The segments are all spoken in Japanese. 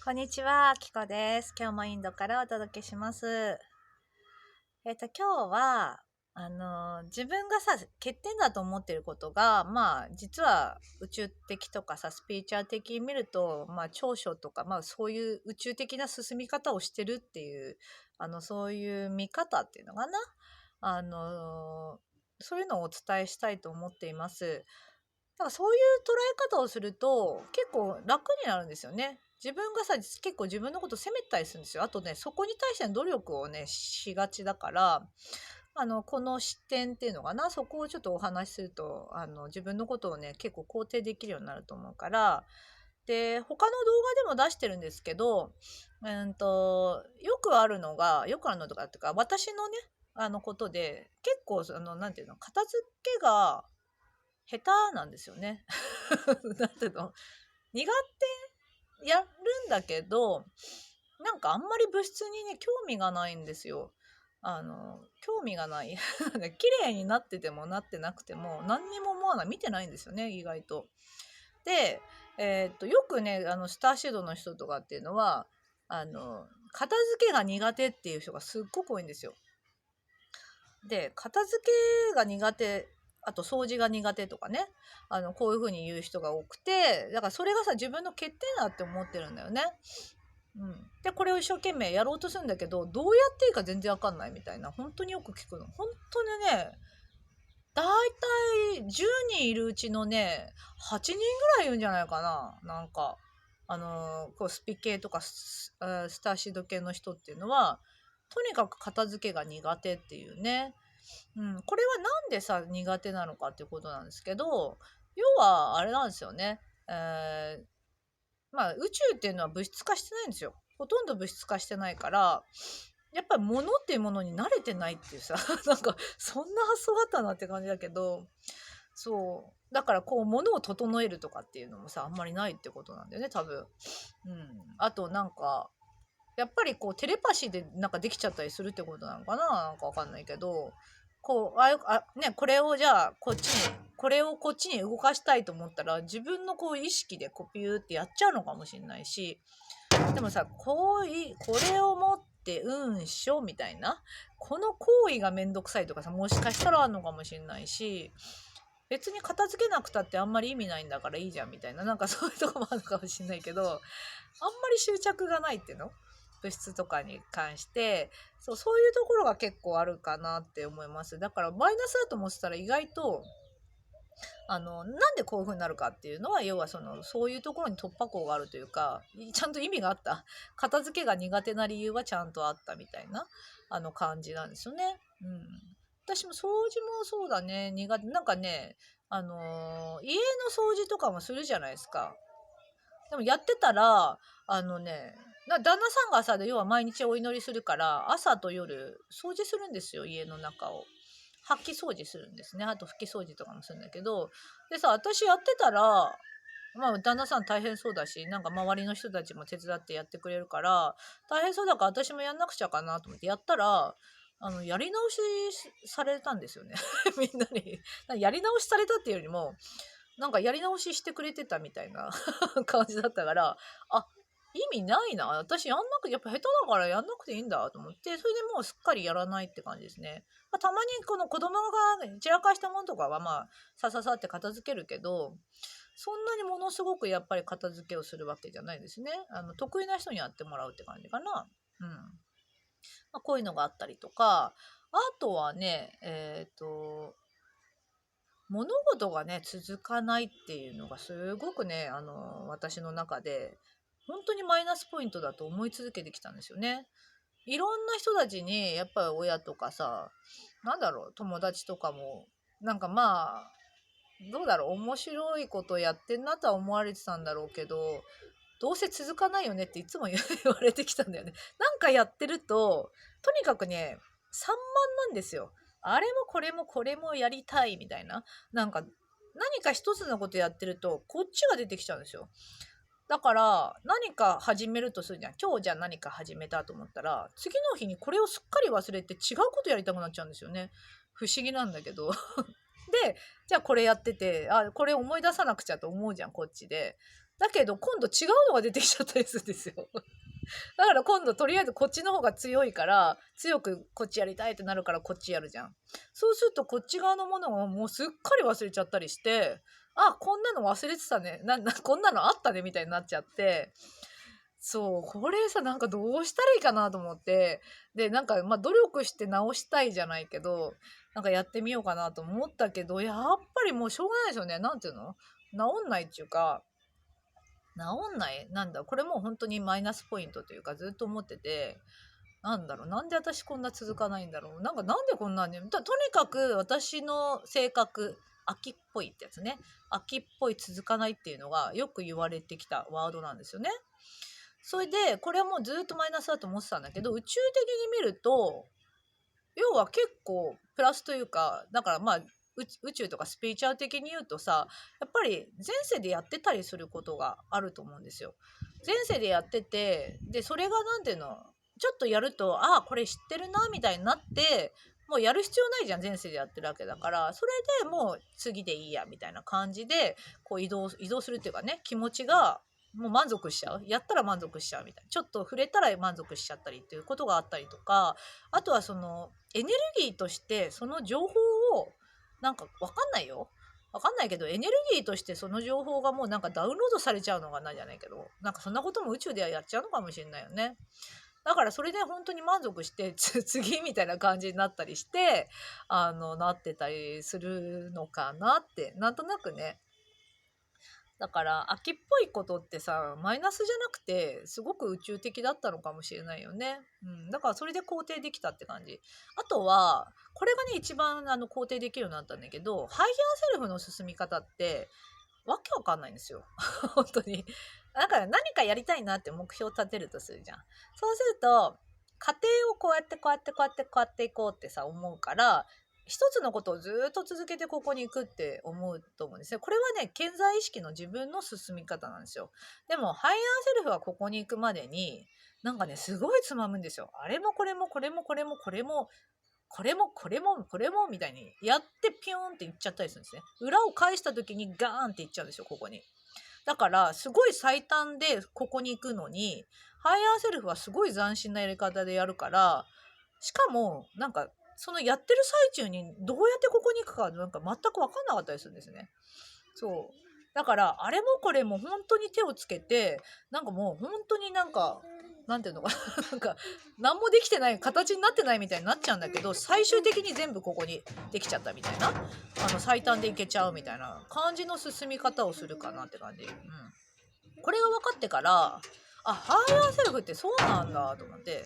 こんにちは、きこです。今日もインドからお届けします。今日は、自分がさ、欠点だと思ってることが、実は宇宙的とかさ、スピリチュアル的に見ると、長所とか、そういう宇宙的な進み方をしてるっていう、そういう見方っていうのかな。あの、そういうのをお伝えしたいと思っています。だからそういう捉え方をすると結構楽になるんですよね。自分がさ、結構自分のこと責めたりするんですよ。あとね、そこに対しての努力をね、しがちだから、この視点っていうのかな、そこをちょっとお話しすると、自分のことをね、結構肯定できるようになると思うから、で、他の動画でも出してるんですけど、よくあるのとかっていうか、私のね、ことで、結構、なんていうの、片付けが下手なんですよね。なんていうの、苦手やるんだけど、なんかあんまり物質にね、興味がないんですよ。興味がない。綺麗になっててもなってなくても、何にも思わない。見てないんですよね、意外と。で、よくね、スターシードの人とかっていうのは、片付けが苦手っていう人がすっごく多いんですよ。で、片付けが苦手、あと掃除が苦手とかね、こういう風に言う人が多くて、だからそれがさ、自分の欠点だって思ってるんだよね。うん。で、これを一生懸命やろうとするんだけど、どうやっていいか全然わかんないみたいな、本当によく聞くの。本当にね、だいたい10人いるうちのね、8人ぐらいいるんじゃないかな。なんか、こうスピ系とかスターシード系の人っていうのは、とにかく片付けが苦手っていうね。うん、これはなんでさ、苦手なのかっていうことなんですけど、要はあれなんですよね。宇宙っていうのは物質化してないんですよ。ほとんど物質化してないから、やっぱり物っていうものに慣れてないっていうさ、なんかそんな発想があったなって感じだけど、そう。だからこう物を整えるとかっていうのもさ、あんまりないってことなんだよね、多分。うん。あとなんか、やっぱりこうテレパシーでなんかできちゃったりするってことなのかな、なんかわかんないけど、こう、ね、これをじゃあこっちに、これをこっちに動かしたいと思ったら自分のこう意識でコピューってやっちゃうのかもしれないし、でもさ、これを持ってしょみたいな、この行為がめんどくさいとかさ、もしかしたらあるのかもしれないし、別に片付けなくたってあんまり意味ないんだからいいじゃんみたいな、なんかそういうとこもあるかもしれないけど、あんまり執着がないっていうの、物質とかに関して、そういうところが結構あるかなって思います。だからマイナスだと思ってたら意外と、なんでこういう風になるかっていうのは、要はそういうところに突破口があるというか、ちゃんと意味があった。片付けが苦手な理由はちゃんとあったみたいな、感じなんですよね。うん。私も掃除もそうだね、苦手。なんかね、家の掃除とかもするじゃないですか。でもやってたら、旦那さんがさ、要は毎日お祈りするから、朝と夜掃除するんですよ、家の中を。掃き掃除するんですね。あと拭き掃除とかもするんだけど、でさ、私やってたら、旦那さん大変そうだし、なんか周りの人たちも手伝ってやってくれるから、大変そうだから私もやんなくちゃかなと思ってやったら、やり直しされたんですよね。みんなに。やり直しされたっていうよりも、なんかやり直ししてくれてたみたいな感じだったから、あ、意味ないな。私やんなくて、やっぱ下手だからやんなくていいんだと思って、それでもうすっかりやらないって感じですね。たまにこの子供が散らかしたものとかはさささって片付けるけど、そんなにものすごくやっぱり片付けをするわけじゃないですね。得意な人にやってもらうって感じかな。うん。こういうのがあったりとか、あとはね、物事がね、続かないっていうのがすごくね、私の中で、本当にマイナスポイントだと思い続けてきたんですよね。いろんな人たちに、やっぱり親とかさ、なんだろう、友達とかも、なんかどうだろう、面白いことやってんなとは思われてたんだろうけど、どうせ続かないよねっていつも言われてきたんだよね。なんかやってると、とにかくね、散漫なんですよ。あれもこれもこれもやりたいみたいな。なんか、何か一つのことやってると、こっちが出てきちゃうんですよ。だから、何か始めるとするじゃん。今日じゃあ何か始めたと思ったら、次の日にこれをすっかり忘れて違うことやりたくなっちゃうんですよね。不思議なんだけど。で、じゃあこれやってて、あ、これ思い出さなくちゃと思うじゃん、こっちで。だけど今度違うのが出てきちゃったりするんですよ。だから今度とりあえずこっちの方が強いから、強くこっちやりたいってなるからこっちやるじゃん。そうするとこっち側のものをもうすっかり忘れちゃったりして、あ、こんなの忘れてたね。こんなのあったねみたいになっちゃって、そう、これさ、なんかどうしたらいいかなと思って、で、なんか、まあ、努力して直したいじゃないけど、なんかやってみようかなと思ったけど、やっぱりもうしょうがないですよね。なんていうの、治んないっていうか、治んない、なんだ、これもう本当にマイナスポイントというか、ずっと思ってて、なんだろう、なんで私こんな続かないんだろう。なんでこんなに、とにかく私の性格、秋っぽいってやつね。秋っぽい続かないっていうのがよく言われてきたワードなんですよね。それでこれはもうずっとマイナスだと思ってたんだけど、宇宙的に見ると要は結構プラスというか、だからまあ宇宙とかスピリチュアル的に言うとさ、やっぱり前世でやってたりすることがあると思うんですよ。前世でやってて、でそれがなんていうの、ちょっとやると、ああこれ知ってるなみたいになって、もうやる必要ないじゃん、前世でやってるわけだから。それでもう次でいいやみたいな感じでこう移動するっていうかね、気持ちがもう満足しちゃう、やったら満足しちゃうみたいな、ちょっと触れたら満足しちゃったりっていうことがあったりとか、あとはそのエネルギーとしてその情報を、なんかわかんないよ、わかんないけどエネルギーとしてその情報がもうなんかダウンロードされちゃうのがないじゃないけど、なんかそんなことも宇宙ではやっちゃうのかもしれないよね。だからそれで本当に満足して次みたいな感じになったりして、なってたりするのかなって、なんとなくね。だから秋っぽいことってさ、マイナスじゃなくてすごく宇宙的だったのかもしれないよね。だからそれで肯定できたって感じ。あとはこれがね一番肯定できるようになったんだけど、ハイヤーセルフの進み方ってわけわかんないんですよ。本当に。だから何かやりたいなって目標を立てるとするじゃん。そうすると過程をこうやってこうやってこうやってこうやっていこうってさ思うから、一つのことをずっと続けてここに行くって思うと思うんですね。これはね、潜在意識の自分の進み方なんですよ。でも、ハイヤーセルフはここに行くまでに、なんかね、すごいつまむんですよ。あれもこれもこれもこれもこれも、これもこれもこれもみたいにやってピョーンっていっちゃったりするんですね。裏を返した時にガーンっていっちゃうんですよ、ここに。だからすごい最短でここに行くのに、ハイヤーセルフはすごい斬新なやり方でやるから、しかもなんかそのやってる最中にどうやってここに行くかなんか全く分かんなかったりするんですね。そうだからあれもこれも本当に手をつけて、なんかもう本当になんかなんていうのかななんか何もできてない形になってないみたいになっちゃうんだけど、最終的に全部ここにできちゃったみたいな、最短でいけちゃうみたいな感じの進み方をするかなって感じ。これが分かってから、あ、ハイヤーセルフってそうなんだと思って、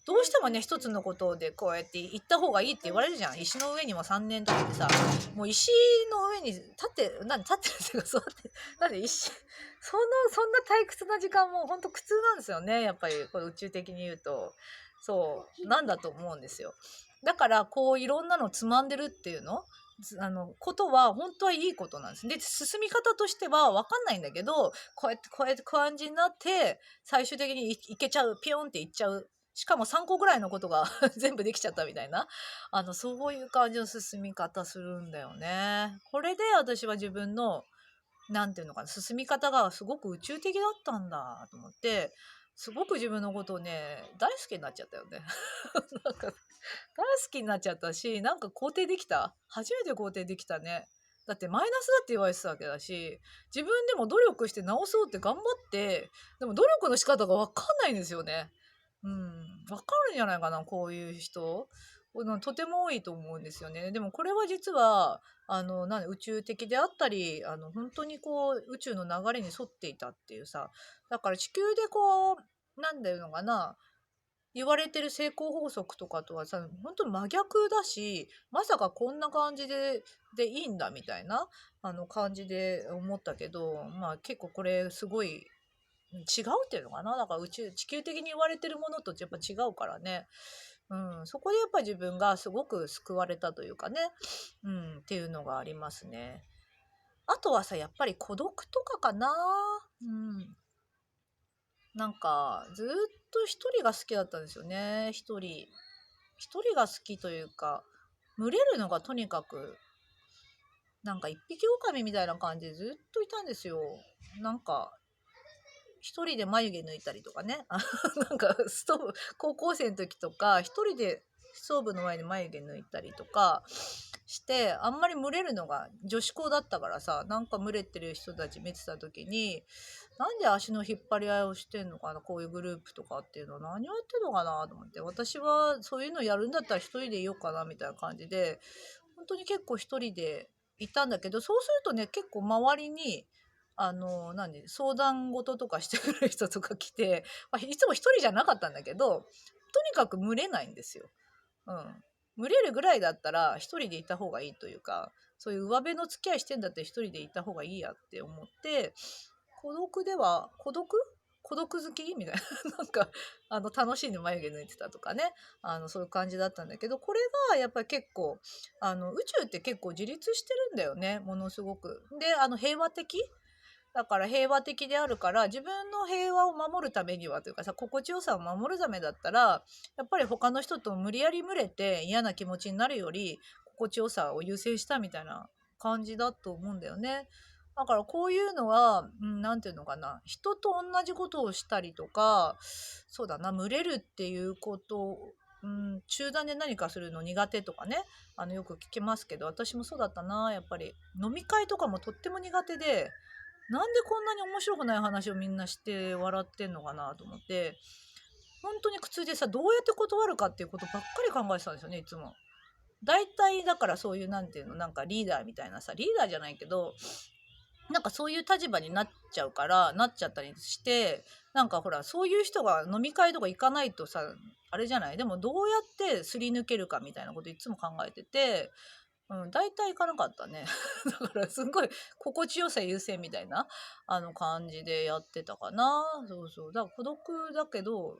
どうしてもね一つのことでこうやって行った方がいいって言われるじゃん。石の上にも3年経ってさ、もう石の上に立ってるっていうか、そうやってなんでそんな退屈な時間も本当苦痛なんですよね、やっぱりこれ宇宙的に言うと。そうなんだと思うんですよ。だからこういろんなのつまんでるっていうのことは本当はいいことなんです。で進み方としては分かんないんだけど、こうやって感じになって最終的にいけちゃう、ピヨンっていっちゃう。しかも3個ぐらいのことが全部できちゃったみたいな、そういう感じの進み方するんだよね。これで私は自分のなんていうのかな、進み方がすごく宇宙的だったんだと思って、すごく自分のことをね大好きになっちゃったよね。なんか大好きになっちゃったし、なんか肯定できた、初めて肯定できたね。だってマイナスだって言われてたわけだし、自分でも努力して直そうって頑張って、でも努力の仕方が分かんないんですよね。分かるんじゃないかな、こういう人。とても多いと思うんですよね。でもこれは実は宇宙的であったり、本当にこう宇宙の流れに沿っていたっていうさ、だから地球でこうなんだいうのかな、言われてる成功法則とかとはさ本当に真逆だし、まさかこんな感じでいいんだみたいな感じで思ったけど、まあ結構これすごい違うっていうのかな。だから地球的に言われてるものとやっぱ違うからね。そこでやっぱり自分がすごく救われたというかね、っていうのがありますね。あとはさ、やっぱり孤独とかかな。なんかずっと一人が好きだったんですよね。一人が好きというか、群れるのがとにかくなんか一匹狼みたいな感じでずっといたんですよ。なんか一人で眉毛抜いたりとかねなんかストーブ高校生の時とか一人でストーブの前で眉毛抜いたりとかしてあんまり群れるのが女子校だったからさなんか群れてる人たち見てた時になんで足の引っ張り合いをしてんのかなこういうグループとかっていうのは何をやってんのかなと思って私はそういうのやるんだったら一人でいようかなみたいな感じで本当に結構一人でいたんだけどそうするとね結構周りに相談事とかしてくる人とか来て、いつも一人じゃなかったんだけどとにかく群れないんですよ。うん、群れるぐらいだったら一人でいた方がいいというかそういう上辺の付き合いしてんだったら一人でいた方がいいやって思って孤独好きみたいななんか楽しんで眉毛抜いてたとかねそういう感じだったんだけどこれがやっぱり結構宇宙って結構自立してるんだよねものすごく。で平和的だから平和的であるから自分の平和を守るためにはというかさ心地よさを守るためだったらやっぱり他の人と無理やり群れて嫌な気持ちになるより心地よさを優先したみたいな感じだと思うんだよね。だからこういうのは、なんていうのかな人と同じことをしたりとかそうだな群れるっていうことを集団で何かするの苦手とかねよく聞きますけど私もそうだったなやっぱり飲み会とかもとっても苦手でなんでこんなに面白くない話をみんなして笑ってんのかなと思って本当に苦痛でさどうやって断るかっていうことばっかり考えてたんですよねいつも。大体だからそういうなんていうのなんかリーダーみたいなさリーダーじゃないけどなんかそういう立場になっちゃうからなっちゃったりしてなんかほらそういう人が飲み会とか行かないとさあれじゃないでもどうやってすり抜けるかみたいなこといつも考えてて大体行かなかったねだからすごい心地よさ優先みたいな感じでやってたかな。そうそうだから孤独だけど、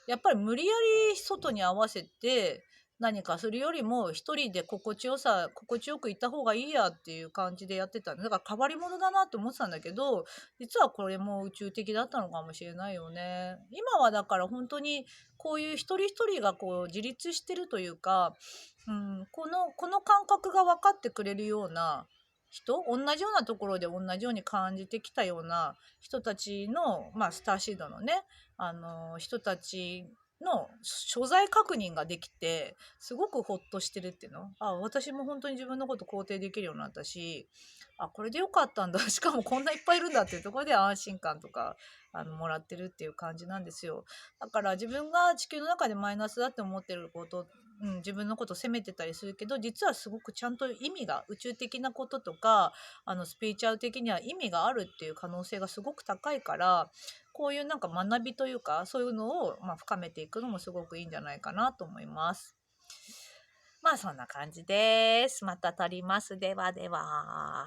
やっぱり無理やり外に合わせて何かするよりも一人で心地よくいった方がいいやっていう感じでやってただから変わり者だなと思ってたんだけど実はこれも宇宙的だったのかもしれないよね。今はだから本当にこういう一人一人がこう自立してるというかこの感覚が分かってくれるような人同じようなところで同じように感じてきたような人たちの、スターシードのね人たちの所在確認ができてすごくホッとしてるっていうの私も本当に自分のこと肯定できるようになったしこれでよかったんだしかもこんないっぱいいるんだっていうところで安心感とかもらってるっていう感じなんですよ。だから自分が地球の中でマイナスだって思ってること自分のこと責めてたりするけど実はすごくちゃんと意味が宇宙的なこととかスピリチュアル的には意味があるっていう可能性がすごく高いからこういうなんか学びというかそういうのを深めていくのもすごくいいんじゃないかなと思います。そんな感じです。また撮ります。ではでは。